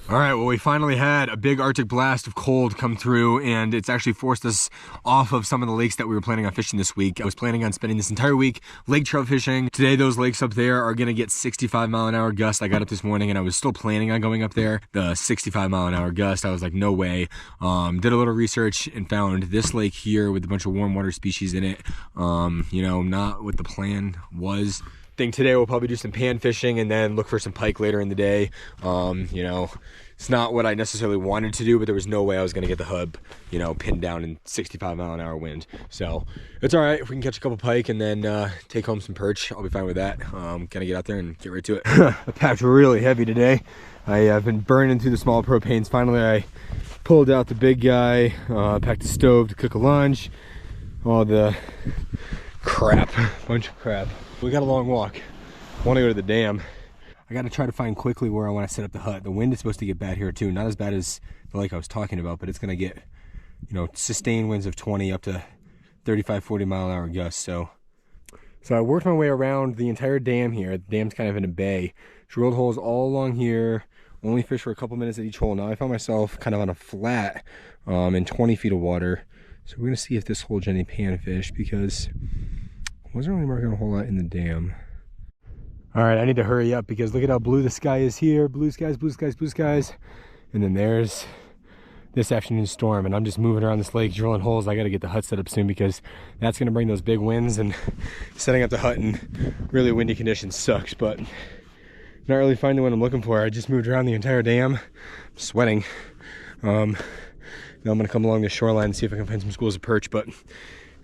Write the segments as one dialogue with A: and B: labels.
A: All right, well, we finally had a big Arctic blast of cold come through, and it's actually forced us off of some of the lakes that we were planning on fishing this week. I was planning on spending this entire week lake trout fishing. Today, those lakes up there are gonna get 65-mile-an-hour gusts. I got up this morning and I was still planning on going up there. The 65-mile-an-hour gust, I was like, no way. Did a little research and found this lake here with a bunch of warm water species in it. You know, not what the plan was. Think today we'll probably do some pan fishing and then look for some pike later in the day. You know, it's not what I necessarily wanted to do, but there was no way I was going to get the hub, you know, pinned down in 65-mile-an-hour wind. So it's all right if we can catch a couple pike and then take home some perch. I'll be fine with that. Gonna get out there and get right to it. I packed really heavy today. I've been burning through the small propanes. Finally, I pulled out the big guy, packed the stove to cook a lunch. All the crap, bunch of crap. We got a long walk. I want to go to the dam. I got to try to find quickly where I want to set up the hut. The wind is supposed to get bad here too. Not as bad as the lake I was talking about, but it's going to get, you know, sustained winds of 20 up to 35-40-mile-an-hour gusts. So I worked my way around the entire dam here. The dam's kind of in a bay. Drilled holes all along here. Only fished for a couple minutes at each hole. Now I found myself kind of on a flat in 20 feet of water. So we're going to see if this holds any panfish because I wasn't really marking a whole lot in the dam. All right, I need to hurry up because look at how blue the sky is here. Blue skies, blue skies, blue skies. And then there's this afternoon storm, and I'm just moving around this lake, drilling holes. I got to get the hut set up soon because that's going to bring those big winds, and setting up the hut in really windy conditions sucks, but not really finding what I'm looking for. I just moved around the entire dam. I'm sweating. Now I'm going to come along the shoreline and see if I can find some schools of perch, but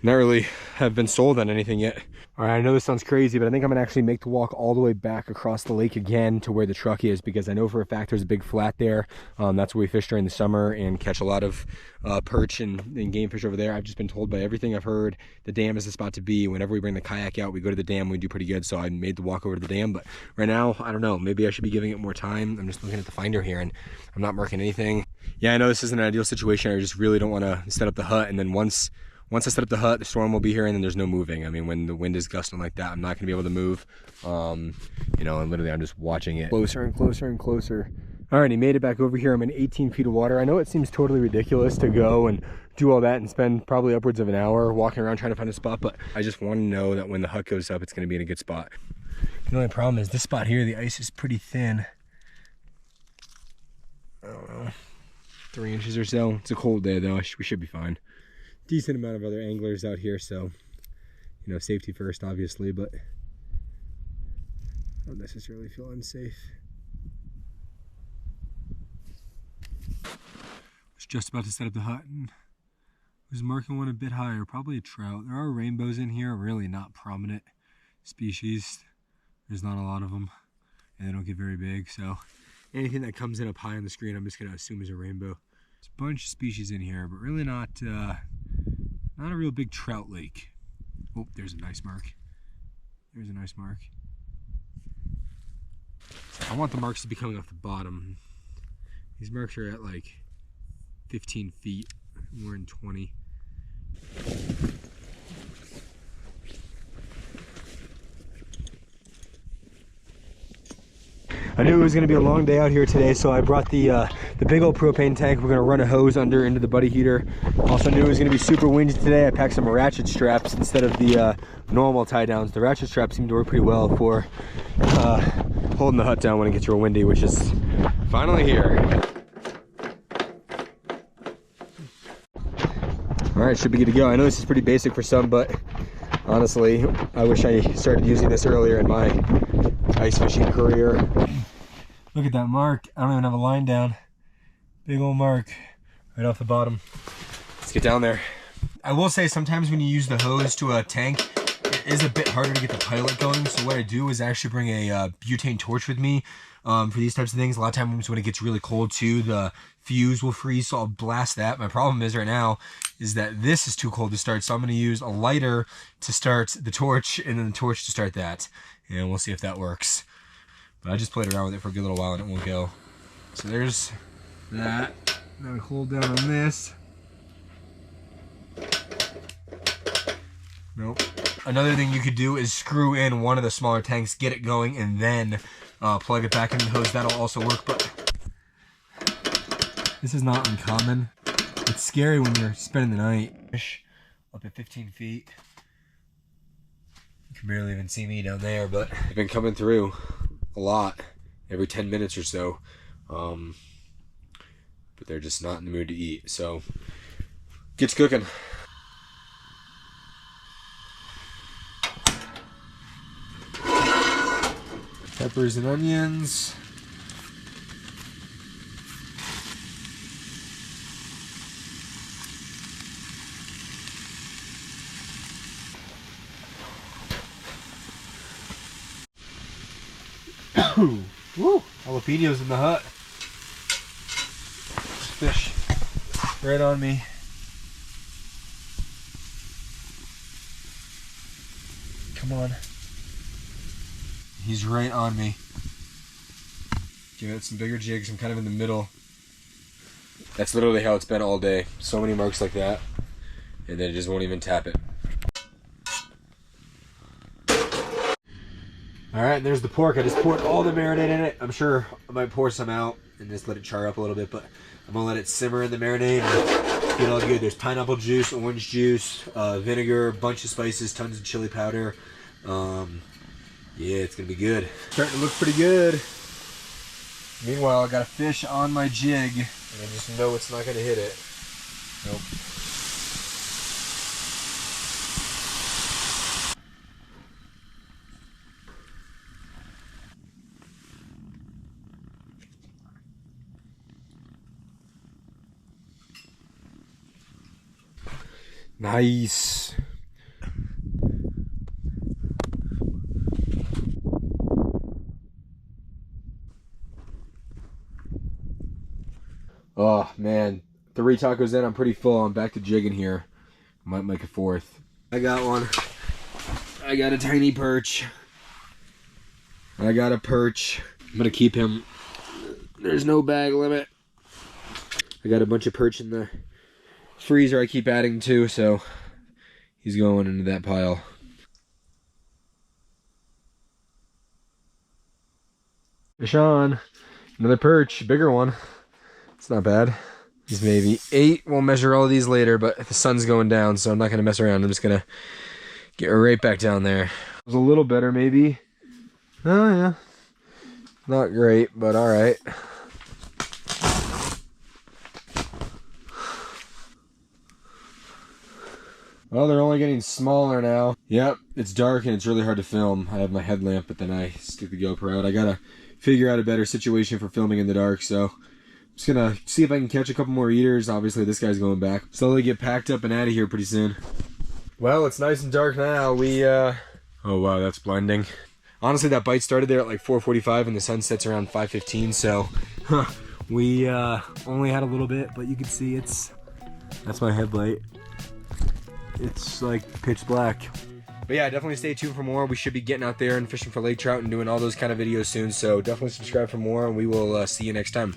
A: not really have been sold on anything yet. All right, I know this sounds crazy, but I think I'm gonna actually make the walk all the way back across the lake again to where the truck is, because I know for a fact there's a big flat there. That's where we fish during the summer and catch a lot of perch and game fish over there. I've just been told by everything I've heard, the dam is the spot to be. Whenever we bring the kayak out, we go to the dam, we do pretty good. So I made the walk over to the dam, but right now, I don't know, maybe I should be giving it more time. I'm just looking at the finder here and I'm not marking anything. Yeah, I know this isn't an ideal situation. I just really don't wanna set up the hut, and then once I set up the hut, the storm will be here and then there's no moving. I mean, when the wind is gusting like that, I'm not gonna be able to move. You know, and literally I'm just watching it closer and closer and closer. All right, he made it back over here. I'm in 18 feet of water. I know it seems totally ridiculous to go and do all that and spend probably upwards of an hour walking around trying to find a spot, but I just wanna know that when the hut goes up, it's gonna be in a good spot. The only problem is this spot here, the ice is pretty thin. I don't know, 3 inches or so. It's a cold day though, we should be fine. Decent amount of other anglers out here, so you know, safety first obviously, but I don't necessarily feel unsafe. Was just about to set up the hut and was marking one a bit higher, probably a trout. There are rainbows in here, really not prominent species. There's not a lot of them and they don't get very big, so anything that comes in up high on the screen I'm just gonna assume is a rainbow. There's a bunch of species in here, but really not a real big trout lake. Oh, there's a nice mark. There's a nice mark. I want the marks to be coming off the bottom. These marks are at like 15 feet. We're in 20. I knew it was going to be a long day out here today, so I brought the big old propane tank. We're going to run a hose under into the buddy heater. Also knew it was going to be super windy today. I packed some ratchet straps instead of the normal tie downs. The ratchet straps seem to work pretty well for holding the hut down when it gets real windy, which is finally here. All right, should be good to go. I know this is pretty basic for some, but honestly, I wish I started using this earlier in my ice fishing career. Look at that mark. I don't even have a line down. Big old mark right off the bottom. Let's get down there. I will say sometimes when you use the hose to a tank, it is a bit harder to get the pilot going. So what I do is I actually bring a butane torch with me for these types of things. A lot of times when it gets really cold too, the fuse will freeze, so I'll blast that. My problem is right now is that this is too cold to start, so I'm going to use a lighter to start the torch and then the torch to start that. And we'll see if that works. But I just played around with it for a good little while and it won't go. So there's that. Now we hold down on this. Nope. Another thing you could do is screw in one of the smaller tanks, get it going, and then plug it back into the hose. That'll also work, but This is not uncommon. It's scary when you're spending the night. Fish up at 15 feet. You can barely even see me down there, but they've been coming through a lot every 10 minutes or so. But they're just not in the mood to eat. So, gets cooking. Peppers and onions. Woo! Jalapenos in the hut. Fish right on me. Come on. He's right on me. Give it some bigger jigs. I'm kind of in the middle. That's literally how it's been all day. So many marks like that. And then it just won't even tap it. Alright, there's the pork. I just poured all the marinade in it. I'm sure I might pour some out and just let it char up a little bit, but I'm going to let it simmer in the marinade and get all good. There's pineapple juice, orange juice, vinegar, a bunch of spices, tons of chili powder. Yeah, it's going to be good. Starting to look pretty good. Meanwhile, I got a fish on my jig, and I just know it's not going to hit it. Nope. Nice. Oh man, 3 tacos in, I'm pretty full. I'm back to jigging here. Might make a 4th. I got one. I got a tiny perch. I got a perch. I'm gonna keep him. There's no bag limit. I got a bunch of perch in the freezer I keep adding to, so he's going into that pile. Fish on. Another perch, bigger one. It's not bad. He's maybe 8. We'll measure all of these later, but the sun's going down, so I'm not gonna mess around. I'm just gonna get right back down there. It was a little better, maybe. Oh yeah. Not great, but all right. Well, they're only getting smaller now. Yep, it's dark and it's really hard to film. I have my headlamp, but then I stick the GoPro out. I gotta figure out a better situation for filming in the dark, so I'm just gonna see if I can catch a couple more eaters. Obviously, this guy's going back. Slowly get packed up and out of here pretty soon. Well, it's nice and dark now. Oh wow, that's blinding. Honestly, that bite started there at like 4:45 and the sun sets around 5:15, so we only had a little bit, but you can see that's my headlight. It's like pitch black. But yeah, definitely stay tuned for more. We should be getting out there and fishing for lake trout and doing all those kind of videos soon, so definitely subscribe for more, and we will see you next time.